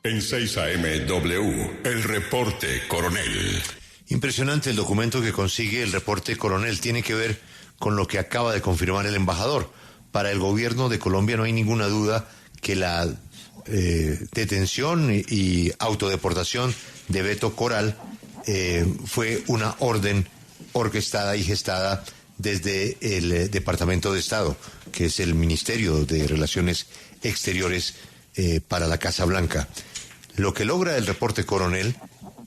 En 6 AM W, el reporte Coronel. Impresionante el documento que consigue el reporte Coronel. Tiene que ver con lo que acaba de confirmar el embajador. Para el gobierno de Colombia no hay ninguna duda que la detención y autodeportación de Beto Coral fue una orden orquestada y gestada desde el Departamento de Estado, que es el Ministerio de Relaciones Exteriores para la Casa Blanca. Lo que logra el reporte Coronel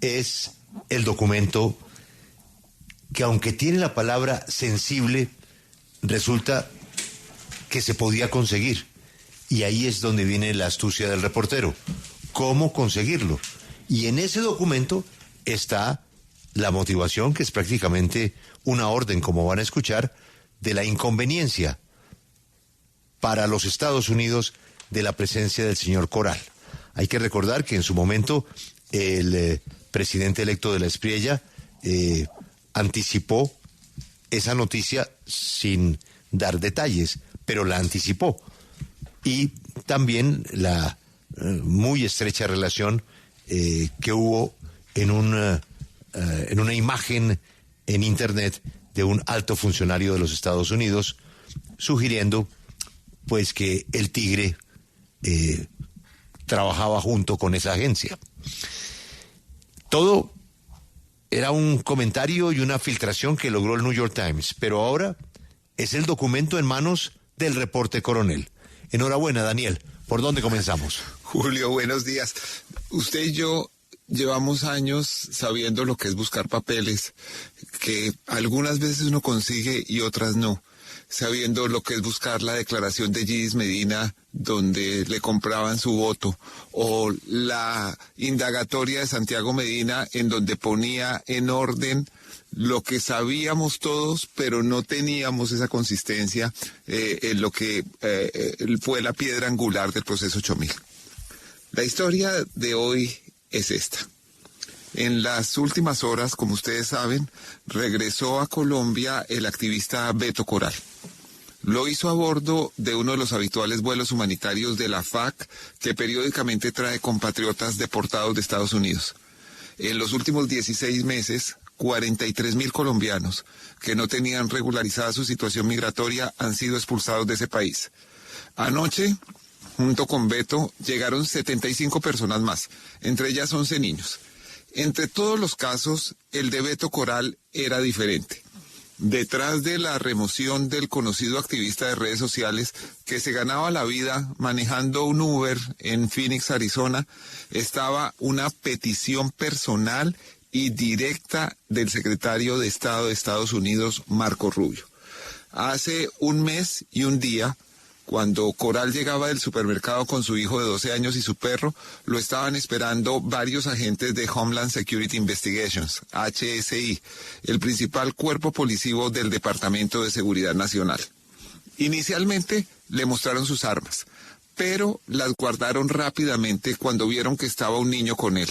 es el documento que, aunque tiene la palabra sensible, resulta que se podía conseguir. Y ahí es donde viene la astucia del reportero. ¿Cómo conseguirlo? Y en ese documento está la motivación, que es prácticamente una orden, como van a escuchar, de la inconveniencia para los Estados Unidos de la presencia del señor Coral. Hay que recordar que en su momento el presidente electo de la Espriella anticipó esa noticia sin dar detalles, pero la anticipó. Y también la muy estrecha relación que hubo en una imagen en Internet de un alto funcionario de los Estados Unidos, sugiriendo pues que el Tigre trabajaba junto con esa agencia. Todo era un comentario y una filtración que logró el New York Times, pero ahora es el documento en manos del reporte Coronel. Enhorabuena, Daniel. ¿Por dónde comenzamos? Julio, buenos días. Usted y yo llevamos años sabiendo lo que es buscar papeles, que algunas veces uno consigue y otras no. Sabiendo lo que es buscar la declaración de Gis Medina donde le compraban su voto, o la indagatoria de Santiago Medina en donde ponía en orden lo que sabíamos todos, pero no teníamos esa consistencia en lo que fue la piedra angular del proceso 8000. La historia de hoy es esta. En las últimas horas, como ustedes saben, regresó a Colombia el activista Beto Coral. Lo hizo a bordo de uno de los habituales vuelos humanitarios de la FAC, que periódicamente trae compatriotas deportados de Estados Unidos. En los últimos 16 meses, 43.000 colombianos que no tenían regularizada su situación migratoria han sido expulsados de ese país. Anoche, junto con Beto, llegaron 75 personas más, entre ellas 11 niños. Entre todos los casos, el de Beto Coral era diferente. Detrás de la remoción del conocido activista de redes sociales que se ganaba la vida manejando un Uber en Phoenix, Arizona, estaba una petición personal y directa del secretario de Estado de Estados Unidos, Marco Rubio. Hace un mes y un día, cuando Coral llegaba del supermercado con su hijo de 12 años y su perro, lo estaban esperando varios agentes de Homeland Security Investigations, HSI, el principal cuerpo policivo del Departamento de Seguridad Nacional. Inicialmente le mostraron sus armas, pero las guardaron rápidamente cuando vieron que estaba un niño con él.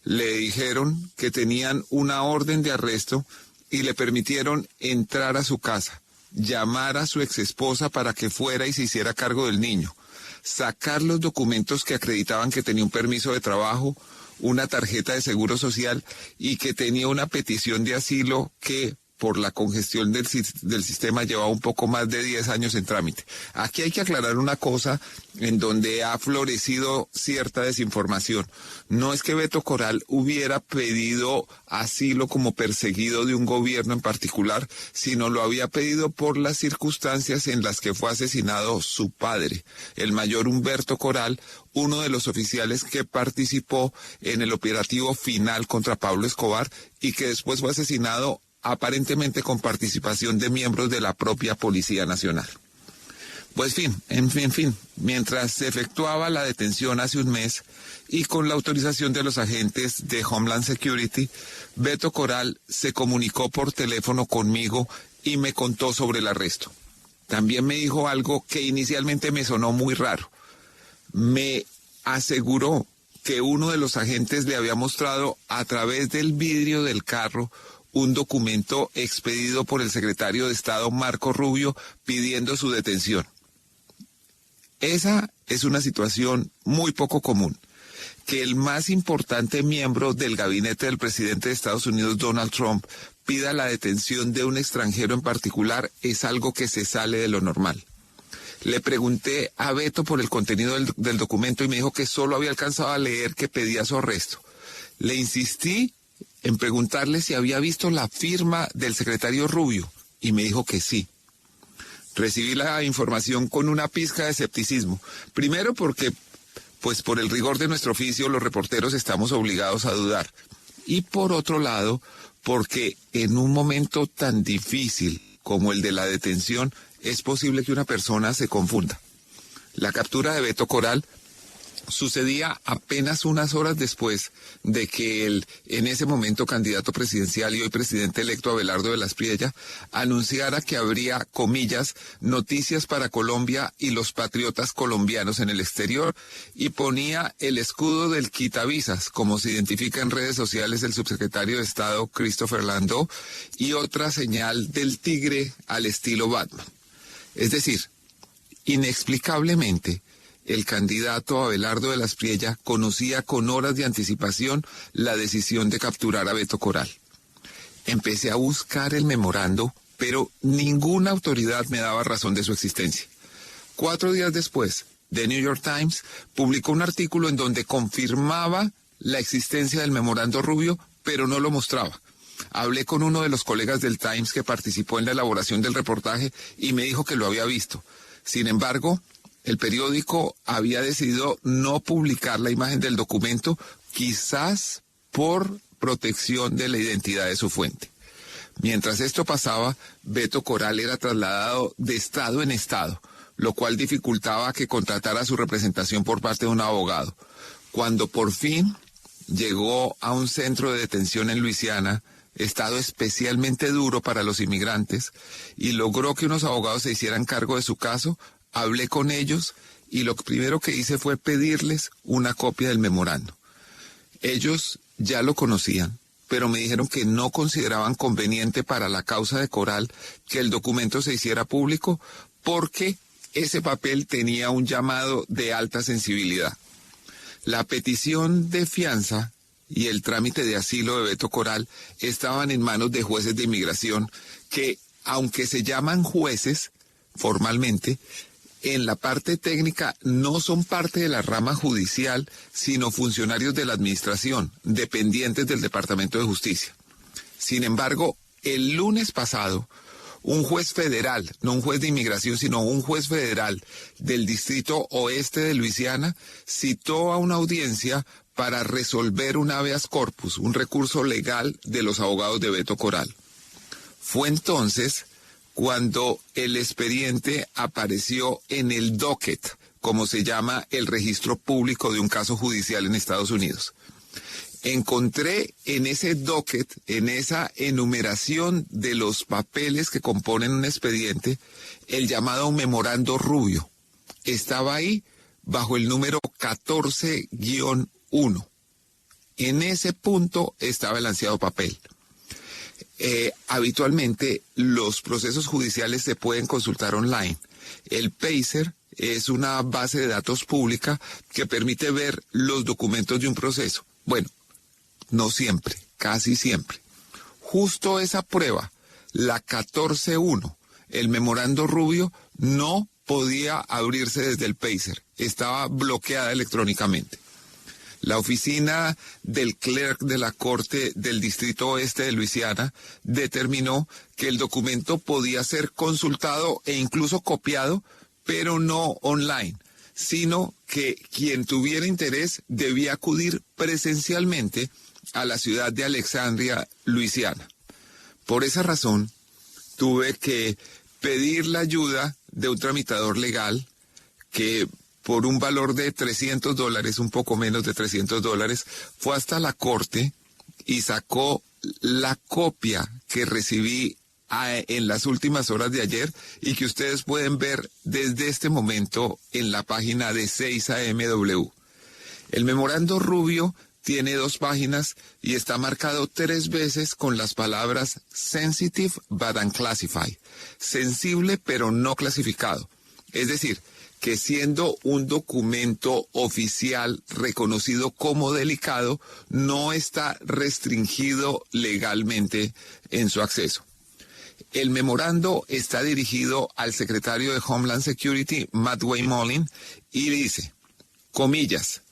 Le dijeron que tenían una orden de arresto y le permitieron entrar a su casa, llamar a su exesposa para que fuera y se hiciera cargo del niño, sacar los documentos que acreditaban que tenía un permiso de trabajo, una tarjeta de seguro social y que tenía una petición de asilo que por la congestión del sistema llevaba un poco más de 10 años en trámite. Aquí hay que aclarar una cosa en donde ha florecido cierta desinformación. No es que Beto Coral hubiera pedido asilo como perseguido de un gobierno en particular, sino lo había pedido por las circunstancias en las que fue asesinado su padre, el mayor Humberto Coral, uno de los oficiales que participó en el operativo final contra Pablo Escobar y que después fue asesinado aparentemente con participación de miembros de la propia Policía Nacional. Pues en fin, mientras se efectuaba la detención hace un mes y con la autorización de los agentes de Homeland Security, Beto Coral se comunicó por teléfono conmigo y me contó sobre el arresto. También me dijo algo que inicialmente me sonó muy raro. Me aseguró que uno de los agentes le había mostrado a través del vidrio del carro un documento expedido por el secretario de Estado Marco Rubio pidiendo su detención. Esa es una situación muy poco común. que el más importante miembro del gabinete del presidente de Estados Unidos, Donald Trump, pida la detención de un extranjero en particular es algo que se sale de lo normal. Le pregunté a Beto por el contenido del documento y me dijo que solo había alcanzado a leer que pedía su arresto. Le insistí en preguntarle si había visto la firma del secretario Rubio y me dijo que sí. Recibí la información con una pizca de escepticismo. Primero porque, pues por el rigor de nuestro oficio, los reporteros estamos obligados a dudar. Y por otro lado, porque en un momento tan difícil como el de la detención, es posible que una persona se confunda. La captura de Beto Coral sucedía apenas unas horas después de que el, en ese momento, candidato presidencial y hoy presidente electo Abelardo de la Espriella, anunciara que habría, comillas, noticias para Colombia y los patriotas colombianos en el exterior, y ponía el escudo del quitavisas, como se identifica en redes sociales el subsecretario de Estado Christopher Landau, y otra señal del tigre al estilo Batman. Es decir, inexplicablemente, el candidato Abelardo de la Espriella conocía con horas de anticipación la decisión de capturar a Beto Coral. Empecé a buscar el memorando, pero ninguna autoridad me daba razón de su existencia. 4 días después, The New York Times publicó un artículo en donde confirmaba la existencia del memorando Rubio, pero no lo mostraba. Hablé con uno de los colegas del Times que participó en la elaboración del reportaje y me dijo que lo había visto. Sin embargo, el periódico había decidido no publicar la imagen del documento, quizás por protección de la identidad de su fuente. Mientras esto pasaba, Beto Coral era trasladado de estado en estado, lo cual dificultaba que contratara su representación por parte de un abogado. Cuando por fin llegó a un centro de detención en Luisiana, estado especialmente duro para los inmigrantes, y logró que unos abogados se hicieran cargo de su caso, hablé con ellos y lo primero que hice fue pedirles una copia del memorando. Ellos ya lo conocían, pero me dijeron que no consideraban conveniente para la causa de Coral que el documento se hiciera público porque ese papel tenía un llamado de alta sensibilidad. La petición de fianza y el trámite de asilo de Beto Coral estaban en manos de jueces de inmigración que, aunque se llaman jueces formalmente, en la parte técnica no son parte de la rama judicial, sino funcionarios de la administración, dependientes del Departamento de Justicia. Sin embargo, el lunes pasado, un juez federal, no un juez de inmigración, sino un juez federal del Distrito Oeste de Luisiana, citó a una audiencia para resolver un habeas corpus, un recurso legal de los abogados de Beto Coral. Fue entonces cuando el expediente apareció en el docket, como se llama el registro público de un caso judicial en Estados Unidos. Encontré en ese docket, en esa enumeración de los papeles que componen un expediente, el llamado memorando Rubio. Estaba ahí bajo el número 14-1. En ese punto estaba el ansiado papel. Habitualmente los procesos judiciales se pueden consultar online. El PACER es una base de datos pública que permite ver los documentos de un proceso. Bueno, no siempre, casi siempre. Justo esa prueba, la 14-1, el memorando Rubio, no podía abrirse desde el PACER, estaba bloqueada electrónicamente. La oficina del clerk de la Corte del Distrito Oeste de Luisiana determinó que el documento podía ser consultado e incluso copiado, pero no online, sino que quien tuviera interés debía acudir presencialmente a la ciudad de Alexandria, Luisiana. Por esa razón, tuve que pedir la ayuda de un tramitador legal que, por un valor de $300, un poco menos de $300, fue hasta la corte y sacó la copia que recibí en las últimas horas de ayer y que ustedes pueden ver desde este momento en la página de 6AMW. El memorando Rubio tiene 2 páginas y está marcado 3 veces con las palabras sensitive but unclassified, sensible pero no clasificado. Es decir, que siendo un documento oficial reconocido como delicado, no está restringido legalmente en su acceso. El memorando está dirigido al secretario de Homeland Security, Matt Mullen, y dice, comillas,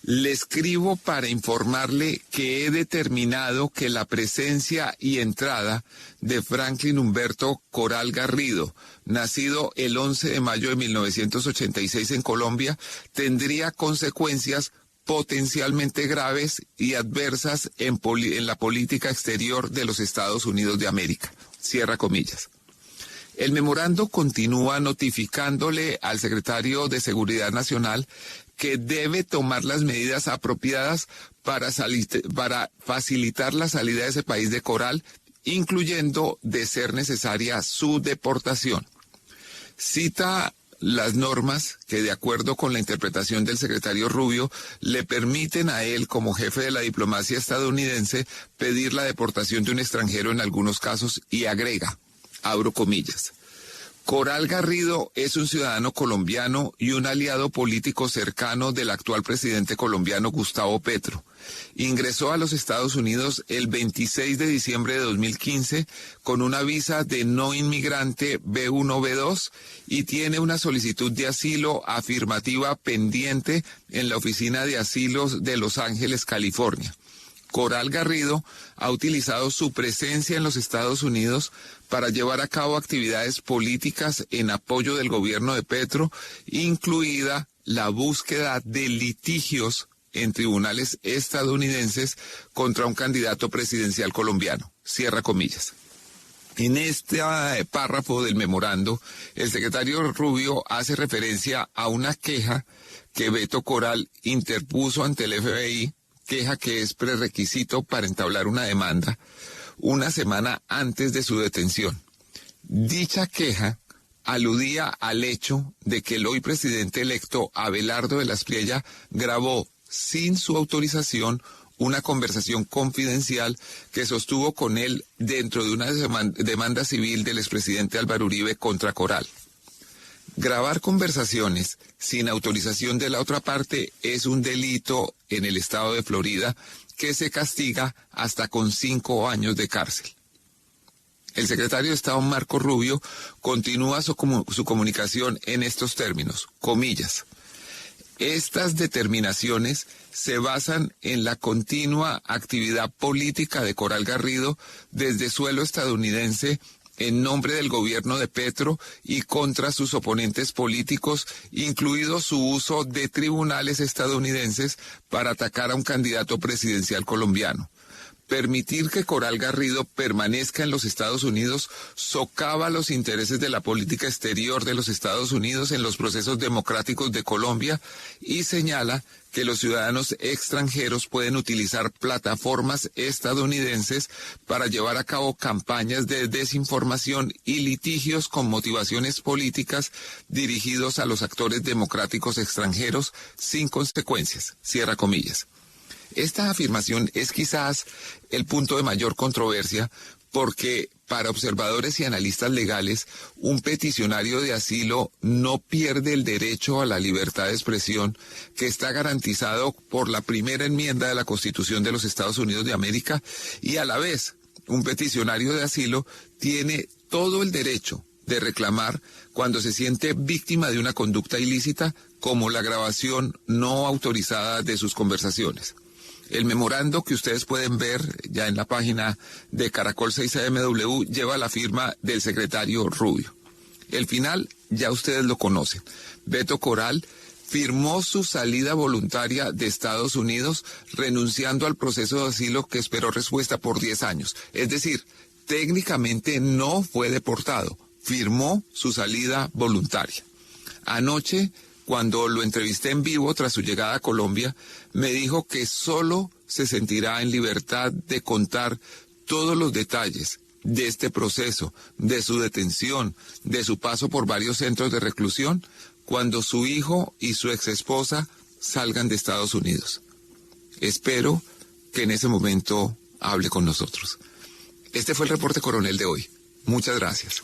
le escribo para informarle que he determinado que la presencia y entrada de Franklin Humberto Coral Garrido, nacido el 11 de mayo de 1986 en Colombia, tendría consecuencias potencialmente graves y adversas en la política exterior de los Estados Unidos de América. Cierra comillas. El memorando continúa notificándole al secretario de Seguridad Nacional que debe tomar las medidas apropiadas para facilitar la salida de ese país de Coral, incluyendo, de ser necesaria, su deportación. Cita las normas que, de acuerdo con la interpretación del secretario Rubio, le permiten a él, como jefe de la diplomacia estadounidense, pedir la deportación de un extranjero en algunos casos, y agrega, abro comillas, Coral Garrido es un ciudadano colombiano y un aliado político cercano del actual presidente colombiano Gustavo Petro. Ingresó a los Estados Unidos el 26 de diciembre de 2015 con una visa de no inmigrante B1-B2 y tiene una solicitud de asilo afirmativa pendiente en la Oficina de Asilos de Los Ángeles, California. Coral Garrido ha utilizado su presencia en los Estados Unidos para llevar a cabo actividades políticas en apoyo del gobierno de Petro, incluida la búsqueda de litigios en tribunales estadounidenses contra un candidato presidencial colombiano. Cierra comillas. En este párrafo del memorando, el secretario Rubio hace referencia a una queja que Beto Coral interpuso ante el FBI, queja que es prerequisito para entablar una demanda, una semana antes de su detención. Dicha queja aludía al hecho de que el hoy presidente electo Abelardo de la Espriella grabó sin su autorización una conversación confidencial que sostuvo con él dentro de una demanda civil del expresidente Álvaro Uribe contra Coral. Grabar conversaciones sin autorización de la otra parte es un delito en el estado de Florida que se castiga hasta con 5 años de cárcel. El secretario de Estado Marco Rubio continúa su comunicación en estos términos, comillas. Estas determinaciones se basan en la continua actividad política de Coral Garrido desde suelo estadounidense en nombre del gobierno de Petro y contra sus oponentes políticos, incluido su uso de tribunales estadounidenses para atacar a un candidato presidencial colombiano. Permitir que Coral Garrido permanezca en los Estados Unidos socava los intereses de la política exterior de los Estados Unidos en los procesos democráticos de Colombia y señala que los ciudadanos extranjeros pueden utilizar plataformas estadounidenses para llevar a cabo campañas de desinformación y litigios con motivaciones políticas dirigidos a los actores democráticos extranjeros sin consecuencias. Cierra comillas. Esta afirmación es quizás el punto de mayor controversia porque para observadores y analistas legales, un peticionario de asilo no pierde el derecho a la libertad de expresión que está garantizado por la primera enmienda de la Constitución de los Estados Unidos de América y a la vez un peticionario de asilo tiene todo el derecho de reclamar cuando se siente víctima de una conducta ilícita como la grabación no autorizada de sus conversaciones. El memorando que ustedes pueden ver ya en la página de Caracol 6AMW lleva la firma del secretario Rubio. El final ya ustedes lo conocen. Beto Coral firmó su salida voluntaria de Estados Unidos renunciando al proceso de asilo que esperó respuesta por 10 años. Es decir, técnicamente no fue deportado, firmó su salida voluntaria. Anoche, cuando lo entrevisté en vivo tras su llegada a Colombia, me dijo que solo se sentirá en libertad de contar todos los detalles de este proceso, de su detención, de su paso por varios centros de reclusión, cuando su hijo y su exesposa salgan de Estados Unidos. Espero que en ese momento hable con nosotros. Este fue el reporte coronel de hoy. Muchas gracias.